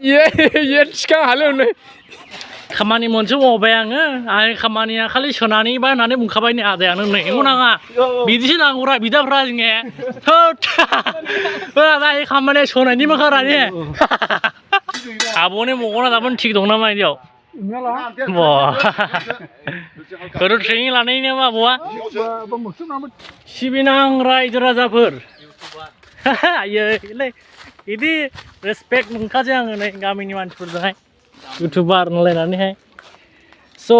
ये सिगां हालेवनो खामानि मोनसे मावबाय आङो आरो खामानिया खालि सोनानै बा होननानै बुंखाबाय नै आदाया नों नोंखौ नाङा बिदिसो नांगौरा बिदाफ्रा जोङो आदा खामानिया सोनायनि माखारा ने आब'नि मगना दाबो थिग दं नामा इदियाव गोदो ट्रेनिं लानाय नामा आब'आ सिबिनां रायजो राजाफोर आयै इदि रेसपेक्ट मोनखासै आङो नै गामिनि मानसिफोरजोंहाय इउटुबार होनलायनानैहाय स'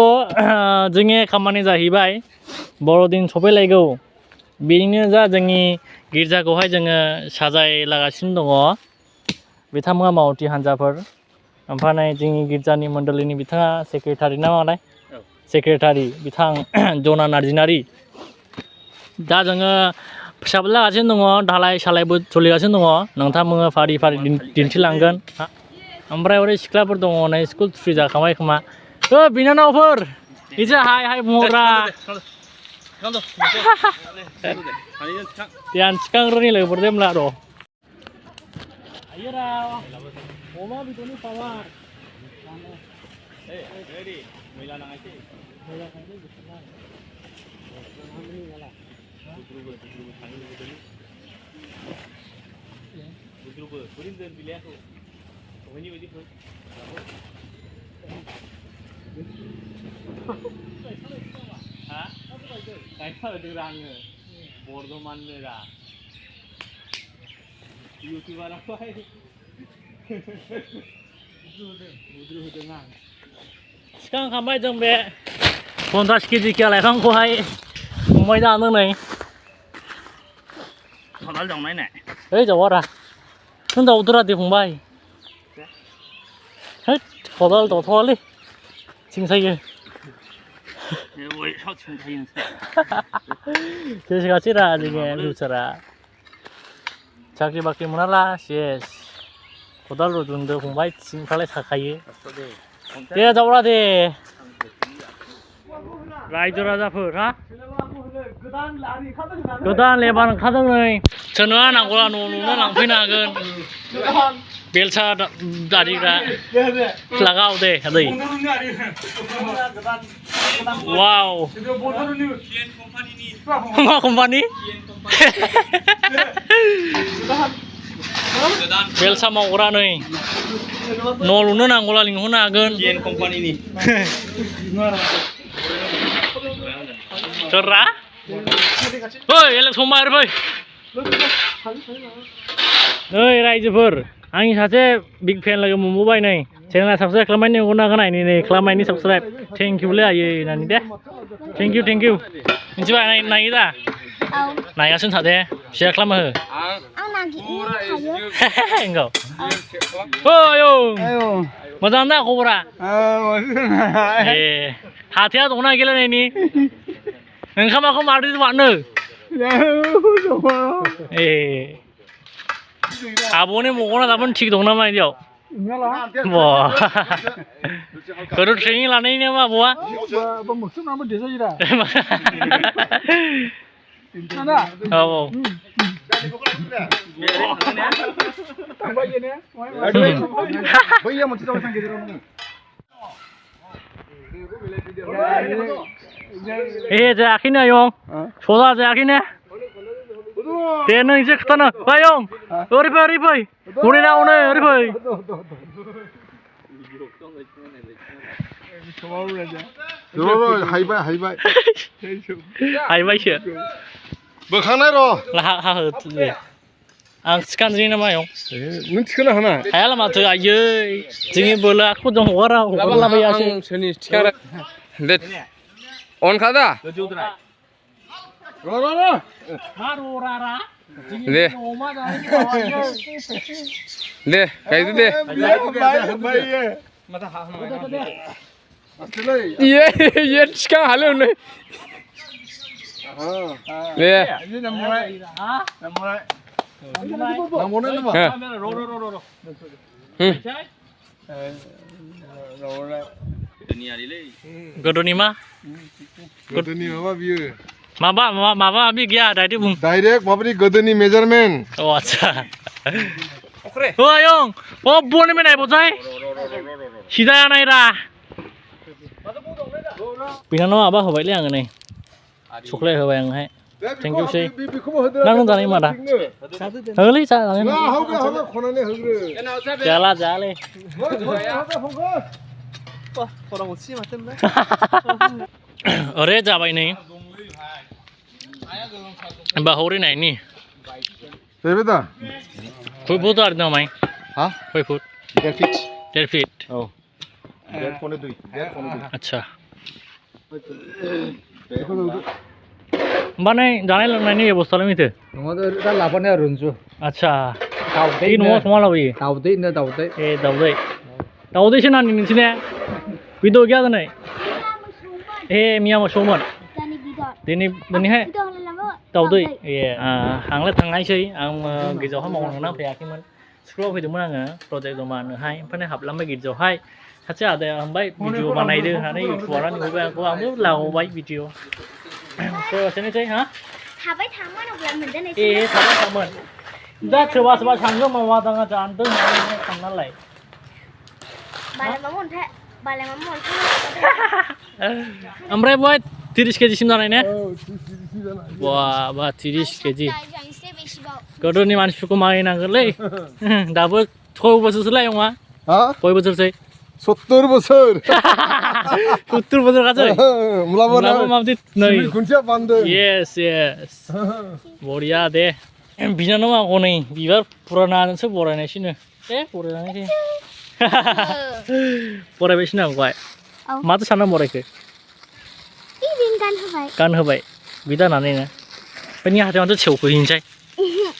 जोंनि खामानि जाहैबाय बर'दिन सफैलायगौ बेनिनो जा जोंनि गिर्जाखौहाय जोङो साजायलागासिनो दङ बिथांमोना मावथि हान्जाफोर ओमफ्राय जोंनि गिर्जानि मण्डलिनि बिथाङा सेक्रेटारि ना मालाय सेक्रेटारि बिथां जना नार्जिनारि दा जोङो फोसाब लागासिनो दङ धालाय सालायबो सोलिगासिनो दङ नोंथांमोना फारि फारि दिन्थिलांगोन ओमफ्राय ओरै सिख्लाफोर दङ नै स्कुल फ्रि जाखांबाय खोमा बिनानावफोर इसे हाय बुंहरा ध्यान थिखांग्रोनि लोगोफोरजों होमब्ला र' आइयोरा अमा बेदरनि पावार मैला नाङासै मैला नाङासै बुद्रुबो बोरैनो दोन बिलाइखौ दहायनि बायदिखौ हा गायखादों आङो बर्धमाननो रा इउटुबारावहाय बुद्रुहोदों आं सिखांखांबाय जों बे 50 केजि लाइफांखौहाय फंबाय जानो नै खदाल जावनाय नाय ओइ जावारा नों जावदोरा दे फंबाय है खदाल जावथ'वालै थिंसायो गोसोखासैरा जोङो फिउचारा साख्रि बाख्रि मोनाला सेस खदाल रुजुनदो फंबाय थिंफ्रालाय थाखायो दे जावरा दे रायजो राजाफोर हा गोदान लेबार ओंखारदों नै सोरनो नांगौला न' लुनो लांफैनो हागोन बेलसा दारिग्रा लागाव दे आदै वाव मा कम्पानि बेलसा मावग्रा नै न' लुनो नांगौला लिंहरनो हागोन कम्पानिनि सोररा ओइ इलेक्सन मार फै नै रायजोफोर आंनि सासे बिग फेन लोगो मोनबोबाय नै चेनेला साबस्क्राइब खालामनायनि उनाव नायनि खालामनायनि साबस्क्राइब थेंक इउलै आयै होननानै दे थेंक इउ मिथिबाय नायो दा नायगासिनो थादे शेयार खालामो हो मोजां दा खबरा ए हाथाया दंना गेलेनायनि ओंखामाखौ मारदो मानो ए आब'नि मगना दाबो थिग दं नामा इदियाव गोदो ट्रेनिं लानाय नामा आब'आ औ जायाखैनो आयं सदा जायाखैनो दे नों एसे खोथानो आयं ओरै फै हनै ना हनै ओरै फै हायबायसो बोखांनाय र' आं थिखानोसै नामा आयं नों थिखांनो हाना हायाला माथो आयै जोंनि बोलोखौ जों हगारलाबायासो दे अनखा दा दे गायदो दे ये सिगां हालेवनो दे गोदोनि मा गोदोनि माबा बियो माबा माबि गैया डाइरेक्ट बुं डाइरेक्ट माबानि गोदोनि मेजारमेन्ट अ आच्छा เฮ้ยยงโอ้บัวนี่ไม่ไหนบ่ใจชีได้อะไรล่ะปีนั้นว่าบ้าเขาไปเลี้ยงกันนี่ชุกเลยเขาไปยังให้ Thank you sih. Nang tadi mana? Heli sa tadi. Jalan jalan. Wah, orang uci macam mana? Ore jawab ini. Bahuri naik ni. Sebeda. Food ada namai. Hah? Food. Delfit. Oh. अच्छा মানে জানাই লাগ নাই নি অবস্থা লমিতে আমাদের এটা লাভানে রুনজু আচ্ছা দাউদে এই নমো সমা লাবি দাউদে না দাউদে এ দাউদে দাউদে সে না নিছিনে বিদো গিয়া নাই এ মিয়া মো সমন দিনি দিনি হে दाउदै ए आंलाय थांनायसै आं गिर्जायावहाय मावनो गोनां फैयाखैमोन स्कुलाव फैदोंमोन आङो प्रजेक्ट जमानोहाय ओमफ्राय हाबलांबाय गिर्जायावहाय सासे आदाया लांबाय भिडिअ बानायदो होननानै इउटुबाराव नुबाय आंखौ आंबो लाबावबाय भिडिअ सोरबासैनोसै हा थाबाय थांमोन अब्ला मोनदों ए थाबाय थांमोन दा सोरबा सोरबा थांगोन मावा दाङा जानदों होननानै थांनालाय ओमफ्राय बय 30 केजिसिम जानाय ने wah bah 30 केजि गोदोनि मानसिफोरखौ मानिनांगोनलै दाबो 6 बोसोरसोलाय नङा हा 6 बोसोरसै 70 बोसोर 70 बोसोर गासै मुलाबो माबादि नै खुनसेया बान्दों yes बरिया दे बिनानावा हनै बिबार पुरानासो बरायनायसैनो बरायनायसै बरायबायसैनो आंखौहाय माथो सानना बरायखो गान होबाय बिदा होननानैनो बेनि हाथायावथ' सेवफैनोसै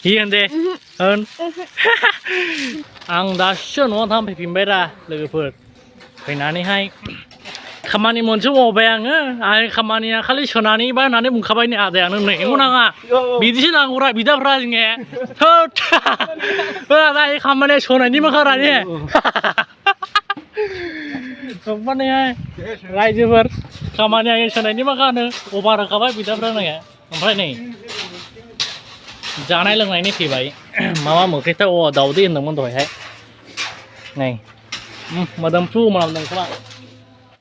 होन दे होन आं दासो न'आव थांफैफिनबाय रा लोगोफोर फैनानैहाय खामानि मोनसे मावबाय आङो आंनि खामानिया खालि सोनानै बा होननानै बुंखाबाय नै आदायानो नै नाङा बिदिसो नांगौरा बिदाफ्रा जोङो थोद आदा बे खामानिया सोनायनि माखारा ने मानेहाय रायजोफोर खामानिया सोनायनि माखानो अभार होखाबाय बिदाफ्रा नोङो ओमफ्राय नै जानाय लोंनायनि फैबाय माबा मोख्रिथाव दाउदै होनदोंमोन दहायहाय नै मोदोमफ्रु मोनामदों खोमा